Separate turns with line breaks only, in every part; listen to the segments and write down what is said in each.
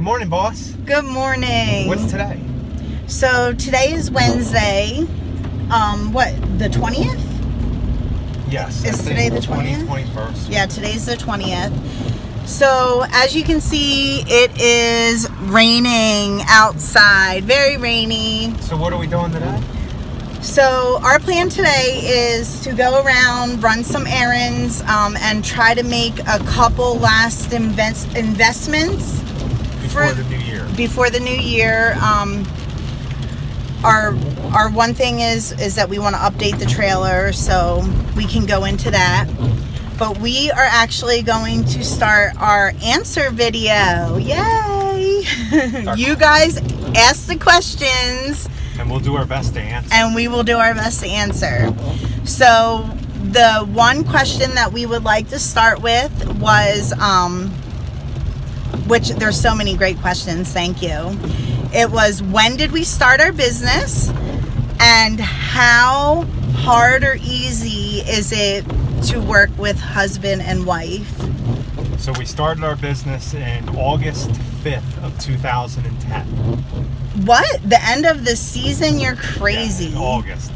Good morning, boss.
Good morning.
What's today?
So today is Wednesday. What, the 20th?
Yes.
Is today the 20th?
21st.
Yeah, today's the 20th. So as you can see, it is raining outside. Very rainy.
So what are we doing today?
So our plan today is to go around, run some errands, and try to make a couple last investments
Before the new year.
Before the new year. Our one thing is that we want to update the trailer, so we can go into that. But we are actually going to start our answer video. Yay! You guys ask the questions.
And we'll do our best to answer.
And we will do our best to answer. So the one question that we would like to start with was, which there's so many great questions, thank you. It was, when did we start our business? And how hard or easy is it to work with husband and wife?
So we started our business in August 5th of 2010.
What? The end of the season? You're crazy.
Yeah, August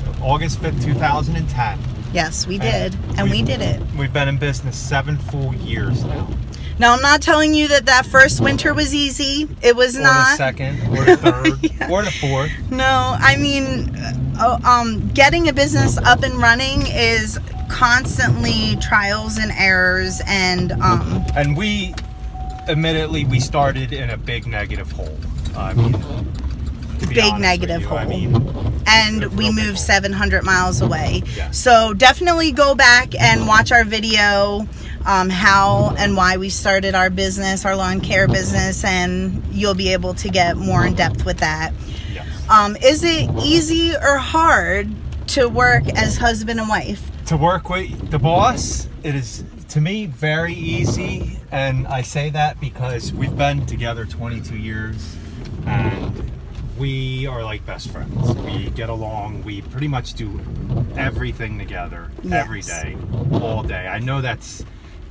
5th, 2010.
Yes, we did. And we did it.
We've been in business 7 full years now.
Now, I'm not telling you that first winter was easy. It was not.
Or the second, or the third,
Yeah.
or the fourth.
No, I mean, getting a business up and running is constantly trials and errors, and
we, admittedly, we started in a big negative hole. I mean, to be
big
honest
negative
with you,
hole.
I mean,
and
a
we
real big
moved
hole.
700 miles away.
Yeah.
So definitely go back and watch our video, how and why we started our business, our lawn care business, and you'll be able to get more in depth with that.
Yes.
Is it easy or hard to work as husband and wife?
To work with the boss, it is, to me, very easy. And I say that because we've been together 22 years and we are like best friends. We get along. We pretty much do everything together.
Yes.
Every day, all day. I know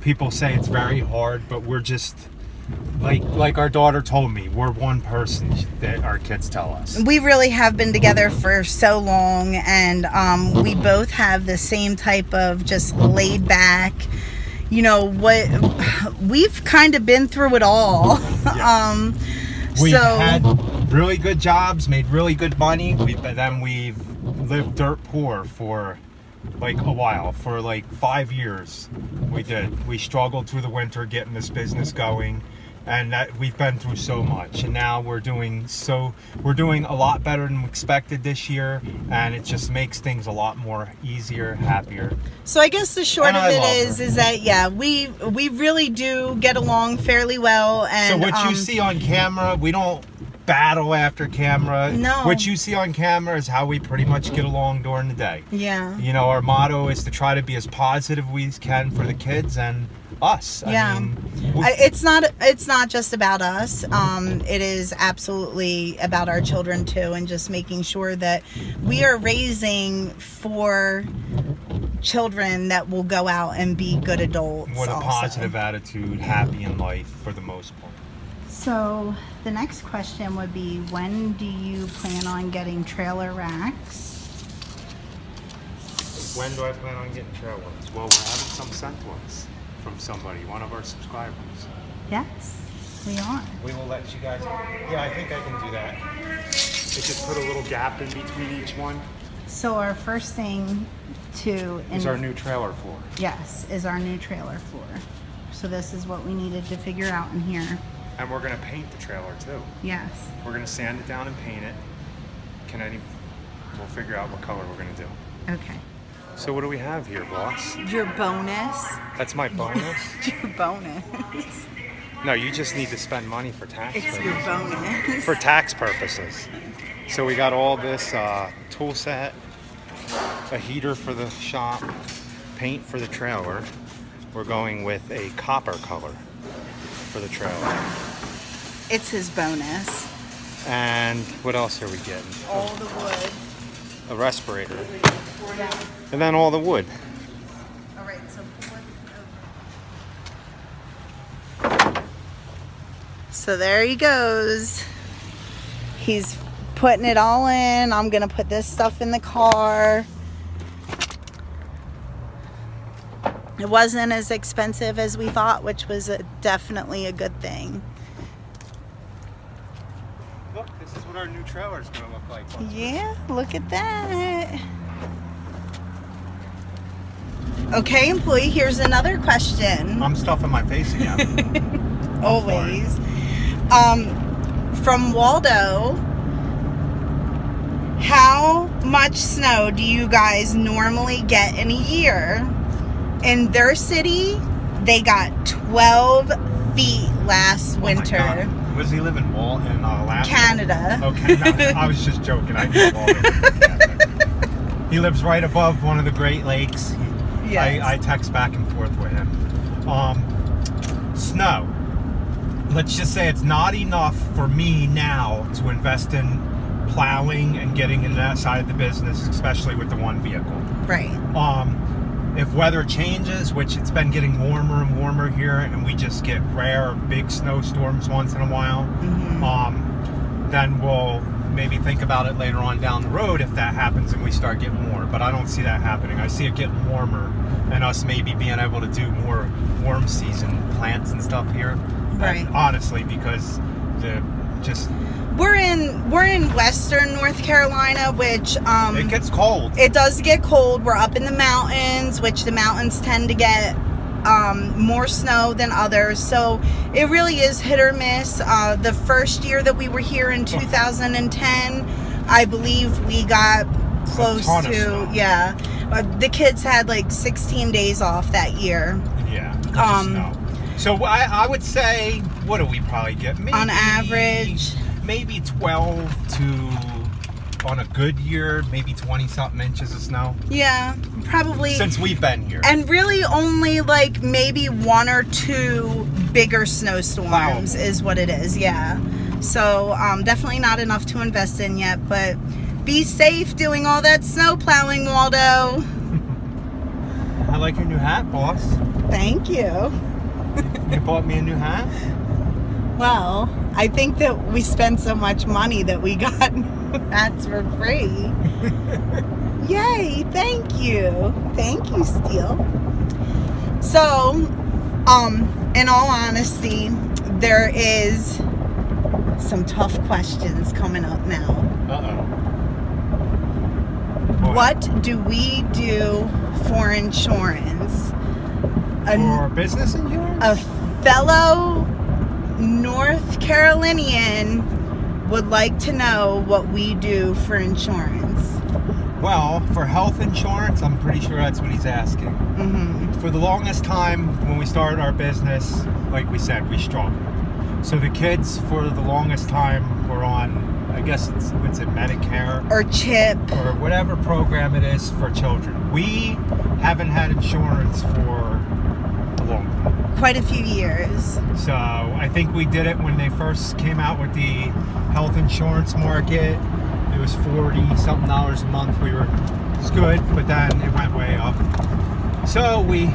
people say it's very hard, but we're just like our daughter told me, we're one person, that our kids tell us.
We really have been together for so long, and we both have the same type of just laid back, you know, what we've kind of been through it all.
Yes. We've had really good jobs, made really good money. We've lived dirt poor for like a while, for like 5 years. We struggled through the winter getting this business going, and that we've been through so much, and now we're doing a lot better than we expected this year, and it just makes things a lot more easier, happier.
So I guess the short
And
of
I
it
love
is that, yeah, we really do get along fairly well. And
so what you see on camera, we don't battle after camera.
No.
What you see on camera is how we pretty much get along during the day.
Yeah.
You know, our motto is to try to be as positive we can for the kids and us.
Yeah.
I mean,
It's not just about us. It is absolutely about our children too, and just making sure that we are raising 4 children that will go out and be good adults.
with a
also.
positive attitude, happy in life for the most part.
So the next question would be, when do you plan on getting trailer racks?
When do I plan on getting trailers? Well, we're having some sent to us from somebody, one of our subscribers.
Yes, we are.
We will let you guys. Yeah, I think I can do that. They just put a little gap in between each one.
So our first thing
Is our new trailer floor.
Yes, is our new trailer floor. So this is what we needed to figure out in here.
And we're gonna paint the trailer too.
Yes.
We're gonna sand it down and paint it. We'll figure out what color we're gonna do.
Okay.
So what do we have here, boss?
Your bonus.
That's my bonus?
Your bonus.
No, you just need to spend money for tax
It's
purposes.
your bonus.
For tax purposes. So we got all this tool set, a heater for the shop, paint for the trailer. We're going with a copper color for the trailer.
It's his bonus.
And what else are we getting?
All the wood.
A respirator.
Yeah.
And then all the wood.
All right, so So there he goes. He's putting it all in. I'm gonna put this stuff in the car. It wasn't as expensive as we thought, which was definitely a good thing.
Look, this is what our new trailer is going to look like.
Yeah, look at that. Okay, employee, here's another question.
I'm stuffing my face again.
Always. From Waldo, how much snow do you guys normally get in a year? In their city, they got 12 feet last winter.
Where does he live in Alaska?
Canada.
Okay, no, I was just joking. I knew Waldo. He lives right above one of the Great Lakes. Yes. I text back and forth with him. Snow. Let's just say it's not enough for me now to invest in plowing and getting in that side of the business, especially with the one vehicle.
Right.
If weather changes, which it's been getting warmer and warmer here, and we just get rare big snowstorms once in a while, then we'll maybe think about it later on down the road if that happens and we start getting more. But I don't see that happening. I see it getting warmer and us maybe being able to do more warm season plants and stuff here.
Right.
And honestly, because
we're in western North Carolina, which
it gets cold.
It does get cold. We're up in the mountains, which the mountains tend to get more snow than others. So it really is hit or miss. The first year that we were here in 2010, I believe we got close to, yeah. The kids had like 16 days off that year.
Yeah. Snow. So I would say, what do we probably get? Maybe,
on average,
maybe 12 to, on a good year, maybe 20-something inches of snow.
Yeah, probably.
Since we've been here.
And really only like maybe 1 or 2 bigger snowstorms is what it is, yeah. So definitely not enough to invest in yet, but be safe doing all that snow plowing, Waldo.
I like your new hat, boss.
Thank you.
You bought me a new hat?
Well, I think that we spent so much money that we got hats for free. Yay, thank you. Thank you, Steele. So, in all honesty, there is some tough questions coming up now. What do we do for insurance?
For business insurance?
A fellow North Carolinian would like to know what we do for insurance.
Well, for health insurance, I'm pretty sure that's what he's asking. For the longest time, when we started our business, like we said, we struggled. So the kids, for the longest time, were on, I guess it's Medicare
or CHIP
or whatever program it is for children. We haven't had insurance for a long time.
Quite a few years.
So I think we did it when they first came out with the health insurance market. It was $40-something a month. It's good, but then it went way up. So we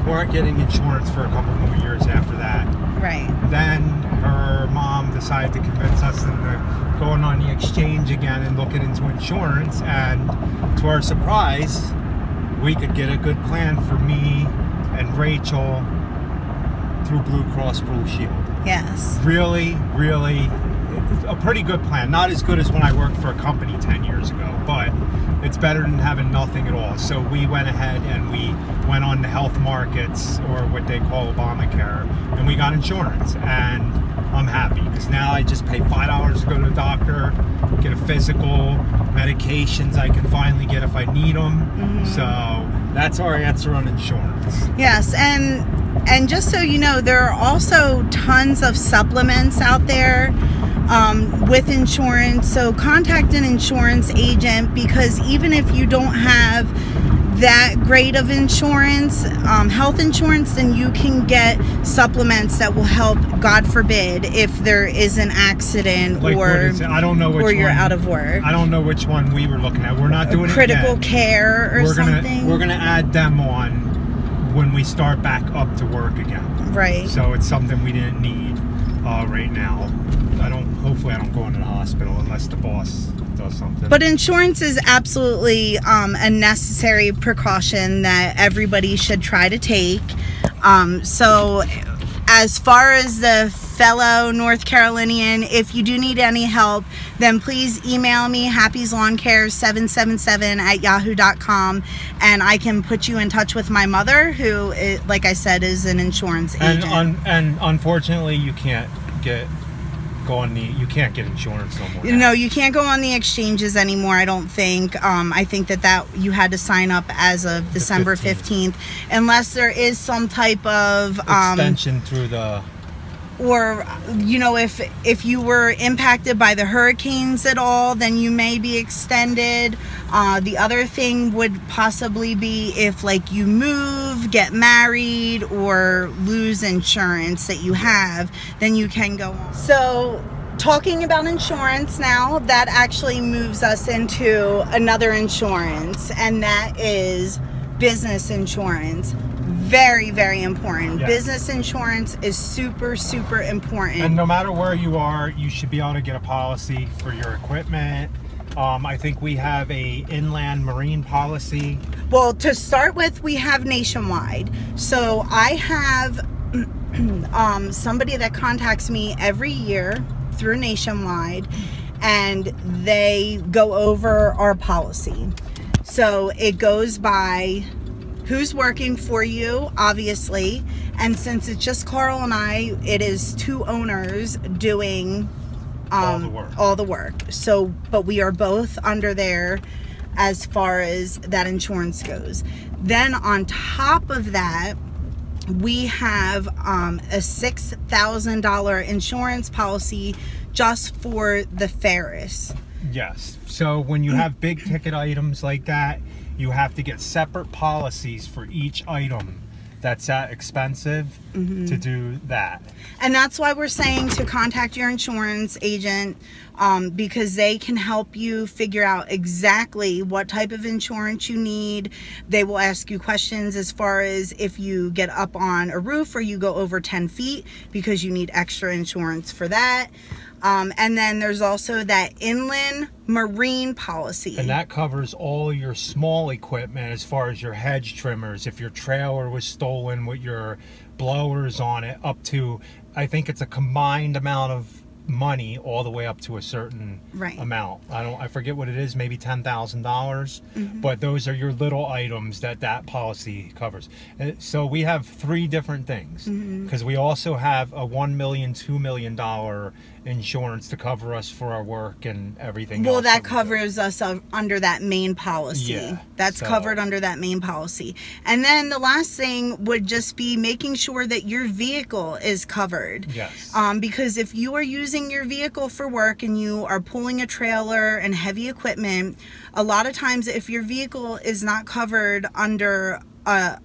weren't getting insurance for a couple more years after that.
Right.
Then her mom decided to convince us into going on the exchange again and looking into insurance, and to our surprise, we could get a good plan for me and Rachel through Blue Cross Blue Shield.
Yes.
Really, really a pretty good plan. Not as good as when I worked for a company 10 years ago, but it's better than having nothing at all. So we went ahead and we went on the health markets, or what they call Obamacare, and we got insurance. And I'm happy because now I just pay $5 to go to the doctor, get a physical, medications I can finally get if I need them. So that's our answer on insurance.
Yes, and just so you know, there are also tons of supplements out there with insurance. So contact an insurance agent, because even if you don't have that great of insurance, health insurance, then you can get supplements that will help, God forbid, if there is an accident, like, or
I don't know which
or you're
one,
out of work.
I don't know which one we were looking at. We're not doing
critical
it yet.
care or something.
We're gonna add them on when we start back up to work again.
Right.
So it's something we didn't need. right now. Hopefully I don't go into the hospital unless the boss does something.
But insurance is absolutely a necessary precaution that everybody should try to take. So as far as the fellow North Carolinian, if you do need any help, then please email me, happyslawnCare777@yahoo.com, and I can put you in touch with my mother, who, like I said, is an insurance agent.
And unfortunately, you can't get insurance no more.
No, you can't go on the exchanges anymore, I don't think. I think that you had to sign up as of December 15th, unless there is some type of
extension through the...
Or, you know, if you were impacted by the hurricanes at all, then you may be extended. The other thing would possibly be if, like, you move, get married, or lose insurance that you have, then you can go on. So, talking about insurance now, that actually moves us into another insurance, and that is business insurance. Very, very important. Yes. Business insurance is super, super important.
And no matter where you are, you should be able to get a policy for your equipment. I think we have a inland marine policy.
Well, to start with, we have nationwide. So I have somebody that contacts me every year through Nationwide, and they go over our policy. So it goes by who's working for you, obviously, and since it's just Carl and I, it is two owners doing all the work. So, but we are both under there as far as that insurance goes. Then on top of that, we have a $6,000 insurance policy just for the Ferris.
Yes. So when you have big ticket items like that, you have to get separate policies for each item that's that expensive to do that.
And that's why we're saying to contact your insurance agent, because they can help you figure out exactly what type of insurance you need. They will ask you questions as far as if you get up on a roof or you go over 10 feet, because you need extra insurance for that. And then there's also that inland marine policy.
And that covers all your small equipment as far as your hedge trimmers. If your trailer was stolen with your blowers on it, up to, I think it's a combined amount of money all the way up to a certain amount. I forget what it is, maybe $10,000. But those are your little items that policy covers. So we have three different things, because we also have a $1 million, $2 million insurance to cover us for our work and everything else.
Well, that covers us under that main policy.
Yeah,
that's covered under that main policy. And then the last thing would just be making sure that your vehicle is covered.
Yes.
Because if you are using your vehicle for work and you are pulling a trailer and heavy equipment, a lot of times if your vehicle is not covered under a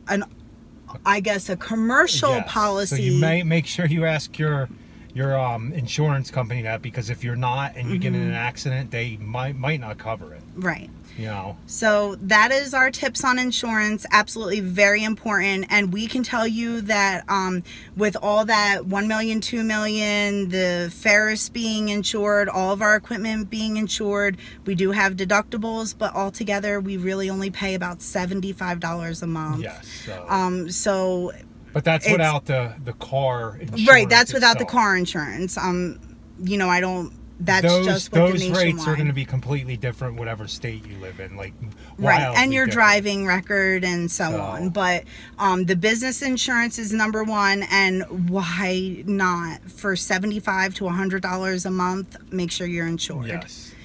commercial policy.
So you may make sure you ask your insurance company that, because if you're not and you get in an accident, they might not cover it.
Right.
You know.
So that is our tips on insurance. Absolutely very important. And we can tell you that with all that 1 million, 2 million, the Ferris being insured, all of our equipment being insured, we do have deductibles, but altogether we really only pay about $75 a month.
Yes.
So
but that's without the car insurance.
Right, that's without the car insurance. You know, I don't, that's just with the Nationwide.
Those rates are going to be completely different whatever state you live in, like
right, and your driving record and so on. But the business insurance is number one, and why not for $75 to $100 a month? Make sure you're insured.
Yes.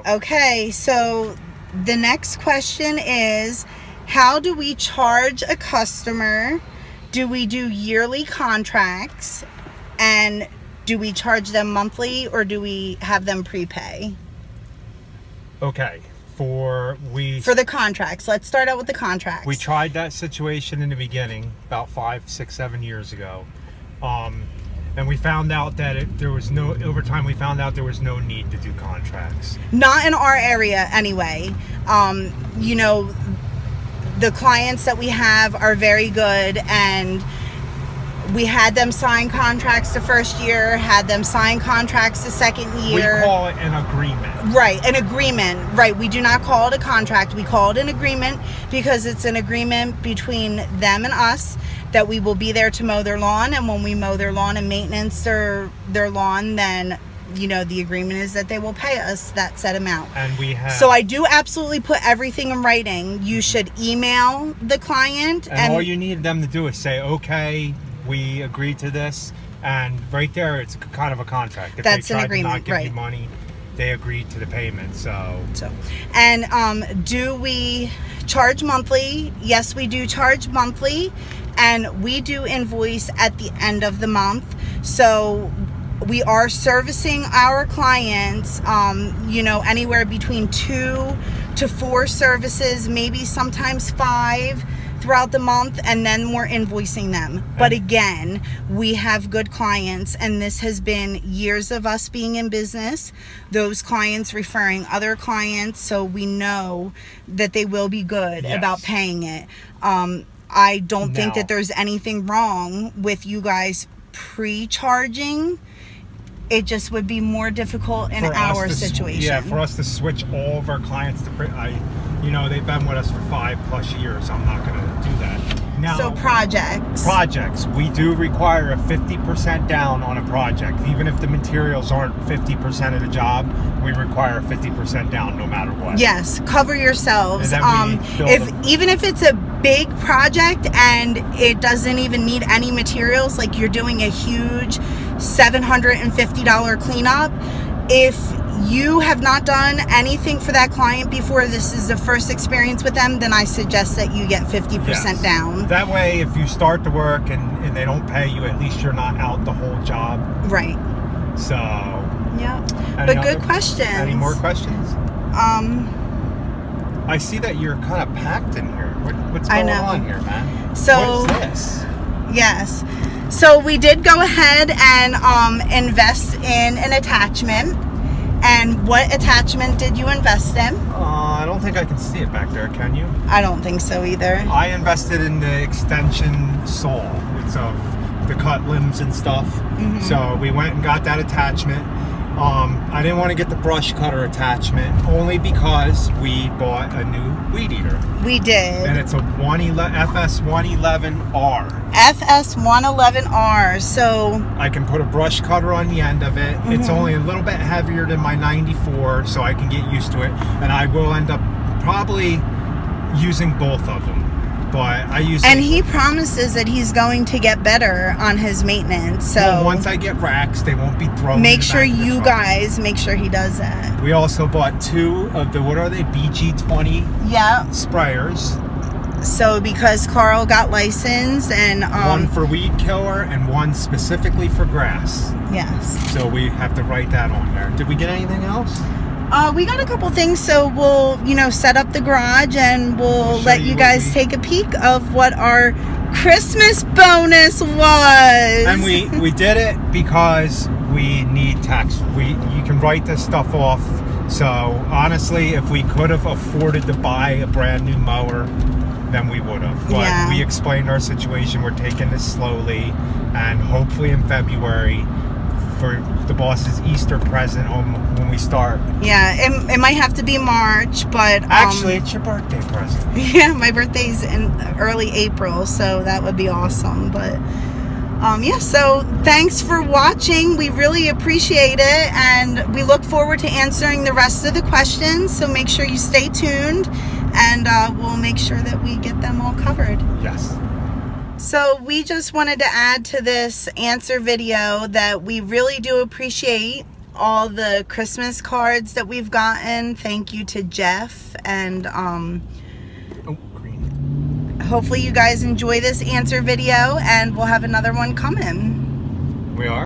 Okay, so the next question is, how do we charge a customer? Do we do yearly contracts, and do we charge them monthly, or do we have them prepay?
Okay, for
the contracts, let's start out with the contracts.
We tried that situation in the beginning about 5, 6, 7 years ago, and we found out that over time we found out there was no need to do contracts.
Not in our area anyway. You know, the clients that we have are very good, and We had them sign contracts the first year, had them sign contracts the second year.
We call it an agreement.
Right, an agreement. Right, we do not call it a contract. We call it an agreement because it's an agreement between them and us that we will be there to mow their lawn, and when we mow their lawn and maintenance their lawn, then, you know, the agreement is that they will pay us that set amount.
And we have...
So I do absolutely put everything in writing. You should email the client.
And all you need them to do is say, okay, we agreed to this, and right there it's kind of a contract. If
that's
they
an
tried
agreement,
to not give
right?
you money, they agreed to the payment. So
and do we charge monthly? Yes, we do charge monthly, and we do invoice at the end of the month. So we are servicing our clients, you know, anywhere between 2 to 4 services, maybe sometimes 5 throughout the month, and then we're invoicing them. But again, we have good clients, and this has been years of us being in business, those clients referring other clients, so we know that they will be good about paying it. I don't think that there's anything wrong with you guys pre-charging. It just would be more difficult in our situation.
Yeah, for us to switch all of our clients to, you know, they've been with us for 5+ years. I'm not going to do that. Now,
so projects,
we do require a 50% down on a project. Even if the materials aren't 50% of the job, we require 50% down no matter what.
Yes, cover yourselves. Even if it's a big project and it doesn't even need any materials, like you're doing a huge $750 cleanup, if you have not done anything for that client before, this is the first experience with them, then I suggest that you get 50% down.
That way, if you start the work and they don't pay you, at least you're not out the whole job.
Right.
So.
Yeah. But good questions.
Any more questions? I see that you're kind of packed in here. What's going on here, man?
So,
what is this?
Yes. So we did go ahead and invest in an attachment. And what attachment did you invest in?
I don't think I can see it back there, can you?
I don't think so either.
I invested in the extension saw. It's the cut limbs and stuff. So we went and got that attachment. I didn't want to get the brush cutter attachment only because we bought a new weed eater.
We did.
And it's a FS111R.
FS111R. So
I can put a brush cutter on the end of it. It's only a little bit heavier than my 94, so I can get used to it. And I will end up probably using both of them. But I use
and he promises that he's going to get better on his maintenance. So
well, once I get racks, they won't be thrown.
Make sure you guys make sure he does that.
We also bought 2 of the, what are they, BG20 sprayers.
So because Carl got licensed, and
one for weed killer and one specifically for grass.
Yes.
So we have to write that on there. Did we get anything else?
We got a couple things, so we'll, you know, set up the garage and we'll let you guys take a peek of what our Christmas bonus was.
And we did it because we need tax. You can write this stuff off. So honestly, if we could have afforded to buy a brand new mower, then we would have. But we explained our situation. We're taking this slowly, and hopefully in February, for the boss's Easter present when we start. Yeah,
it might have to be March, but
actually it's your birthday present.
Yeah, my birthday's in early April, so that would be awesome. But yeah, so thanks for watching. We really appreciate it, and we look forward to answering the rest of the questions, so make sure you stay tuned, and we'll make sure that we get them all covered.
Yes.
So we just wanted to add to this answer video that we really do appreciate all the Christmas cards that we've gotten. Thank you to Jeff, and hopefully you guys enjoy this answer video, and we'll have another one coming.
We are.